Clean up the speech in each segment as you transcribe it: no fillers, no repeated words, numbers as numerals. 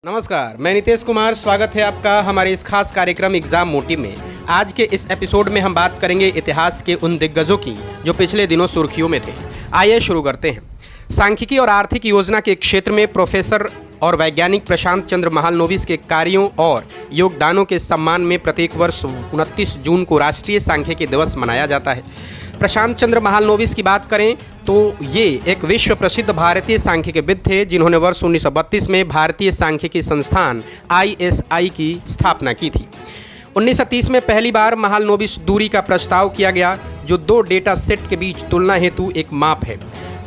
नमस्कार, मैं नितेश कुमार। स्वागत है आपका हमारे इस खास कार्यक्रम एग्जाम मोटिव में। आज के इस एपिसोड में हम बात करेंगे इतिहास के उन दिग्गजों की जो पिछले दिनों सुर्खियों में थे। आइए शुरू करते हैं। सांख्यिकी और आर्थिक योजना के क्षेत्र में प्रोफेसर और वैज्ञानिक प्रशांत चंद्र महालनोबिस के कार्यों और योगदानों के सम्मान में प्रत्येक वर्ष 29 जून को राष्ट्रीय सांख्यिकी दिवस मनाया जाता है। प्रशांत चंद्र महालनोबिस की बात करें तो ये एक विश्व प्रसिद्ध भारतीय सांख्यिकीविद थे जिन्होंने वर्ष 1932 में भारतीय सांख्यिकी संस्थान ISI की स्थापना की थी। 1930 में पहली बार महालनोबिस दूरी का प्रस्ताव किया गया, जो दो डेटा सेट के बीच तुलना हेतु एक माप है।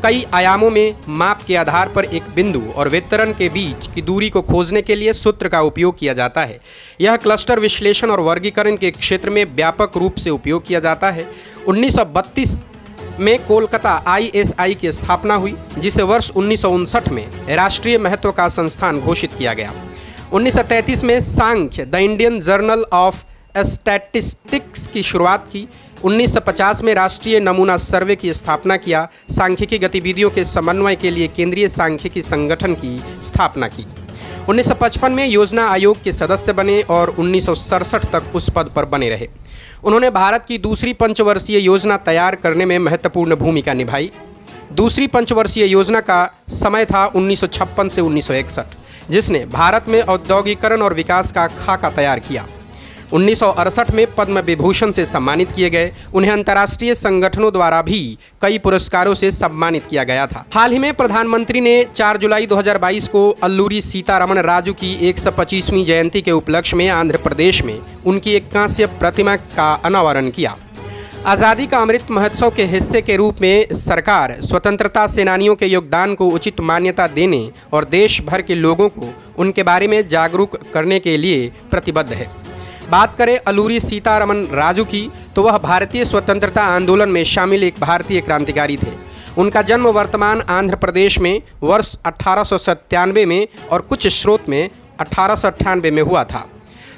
कई आयामों में माप के आधार पर एक बिंदु और वितरण के बीच की दूरी को खोजने के लिए सूत्र का उपयोग किया जाता है। यह क्लस्टर विश्लेषण और वर्गीकरण के क्षेत्र में व्यापक रूप से उपयोग किया जाता है। 1932 में कोलकाता ISI की स्थापना हुई, जिसे वर्ष 1959 में राष्ट्रीय महत्व का संस्थान घोषित किया गया। 1933 में Sankhya the Indian journal of statistics की शुरुआत की। 1950 में राष्ट्रीय नमूना सर्वे की स्थापना किया। सांख्यिकी गतिविधियों के समन्वय के लिए केंद्रीय सांख्यिकी संगठन की स्थापना की। 1955 में योजना आयोग के सदस्य बने और 1967 तक उस पद पर बने रहे। उन्होंने भारत की दूसरी पंचवर्षीय योजना तैयार करने में महत्वपूर्ण भूमिका निभाई। दूसरी पंचवर्षीय योजना का समय था 1956 से 1961, जिसने भारत में औद्योगिकरण और विकास का खाका तैयार किया। 1968 में पद्म विभूषण से सम्मानित किए गए। उन्हें अंतर्राष्ट्रीय संगठनों द्वारा भी कई पुरस्कारों से सम्मानित किया गया था। हाल ही में प्रधानमंत्री ने 4 जुलाई 2022 को अल्लूरी सीतारमण राजू की 125वीं जयंती के उपलक्ष्य में आंध्र प्रदेश में उनकी एक कांस्य प्रतिमा का अनावरण किया। आज़ादी का अमृत महोत्सव के हिस्से के रूप में सरकार स्वतंत्रता सेनानियों के योगदान को उचित मान्यता देने और देश भर के लोगों को उनके बारे में जागरूक करने के लिए प्रतिबद्ध है। बात करें अल्लूरी सीतारमण राजू की, तो वह भारतीय स्वतंत्रता आंदोलन में शामिल एक भारतीय क्रांतिकारी थे। उनका जन्म वर्तमान आंध्र प्रदेश में वर्ष 1897 में और कुछ स्रोत में 1898 में हुआ था।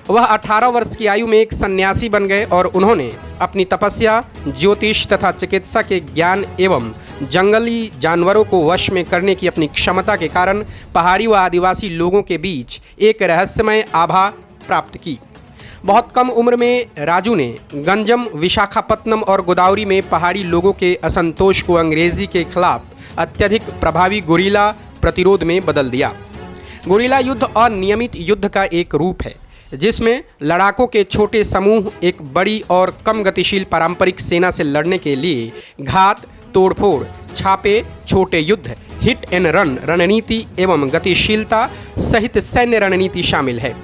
वह 18 वर्ष की आयु में एक सन्यासी बन गए और उन्होंने अपनी तपस्या, ज्योतिष तथा चिकित्सा के ज्ञान एवं जंगली जानवरों को वश में करने की अपनी क्षमता के कारण पहाड़ी व आदिवासी लोगों के बीच एक रहस्यमय आभा प्राप्त की। बहुत कम उम्र में राजू ने गंजम, विशाखापत्तनम और गोदावरी में पहाड़ी लोगों के असंतोष को अंग्रेजी के खिलाफ अत्यधिक प्रभावी गुरिल्ला प्रतिरोध में बदल दिया। गुरिल्ला युद्ध अनियमित युद्ध का एक रूप है, जिसमें लड़ाकों के छोटे समूह एक बड़ी और कम गतिशील पारंपरिक सेना से लड़ने के लिए घात, तोड़फोड़, छापे, छोटे युद्ध, हिट एंड रन रणनीति एवं गतिशीलता सहित सैन्य रणनीति शामिल है।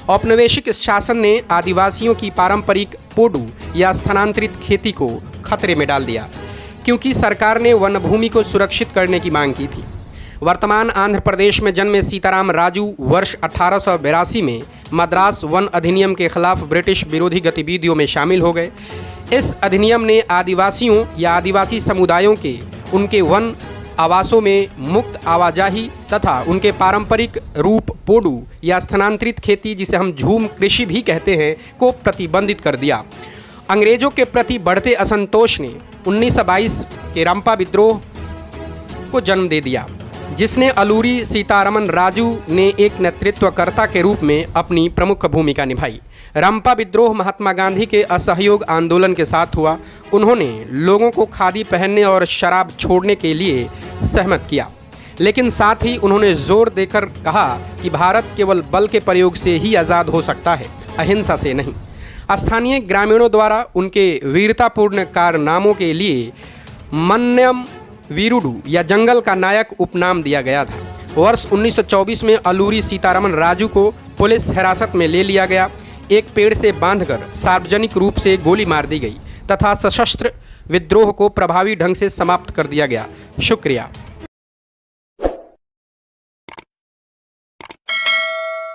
औपनिवेशिक शासन ने आदिवासियों की पारंपरिक पोडू या स्थानांतरित खेती को खतरे में डाल दिया, क्योंकि सरकार ने वन भूमि को सुरक्षित करने की मांग की थी। वर्तमान आंध्र प्रदेश में जन्मे सीताराम राजू वर्ष 1882 में मद्रास वन अधिनियम के खिलाफ ब्रिटिश विरोधी गतिविधियों में शामिल हो गए। इस अधिनियम ने आदिवासियों या आदिवासी समुदायों के उनके वन आवासों में मुक्त आवाजाही तथा उनके पारंपरिक रूप पोडू या स्थानांतरित खेती, जिसे हम झूम कृषि भी कहते हैं, को प्रतिबंधित कर दिया। अंग्रेजों के प्रति बढ़ते असंतोष ने 1922 के रंपा विद्रोह को जन्म दे दिया, जिसने अल्लूरी सीतारमण राजू ने एक नेतृत्वकर्ता के रूप में अपनी प्रमुख भूमिका निभाई। रंपा विद्रोह महात्मा गांधी के असहयोग आंदोलन के साथ हुआ। उन्होंने लोगों को खादी पहनने और शराब छोड़ने के लिए सहमत किया, लेकिन साथ ही उन्होंने जोर देकर कहा कि भारत केवल बल के प्रयोग से ही आज़ाद हो सकता है, अहिंसा से नहीं। स्थानीय ग्रामीणों द्वारा उनके वीरतापूर्ण कारनामों के लिए मन्यम वीरुडू या जंगल का नायक उपनाम दिया गया था। वर्ष 1924 में अल्लूरी सीतारमण राजू को पुलिस हिरासत में ले लिया गया। एक पेड़ से बांधकर सार्वजनिक रूप से गोली मार दी गई तथा सशस्त्र विद्रोह को प्रभावी ढंग से समाप्त कर दिया गया। शुक्रिया।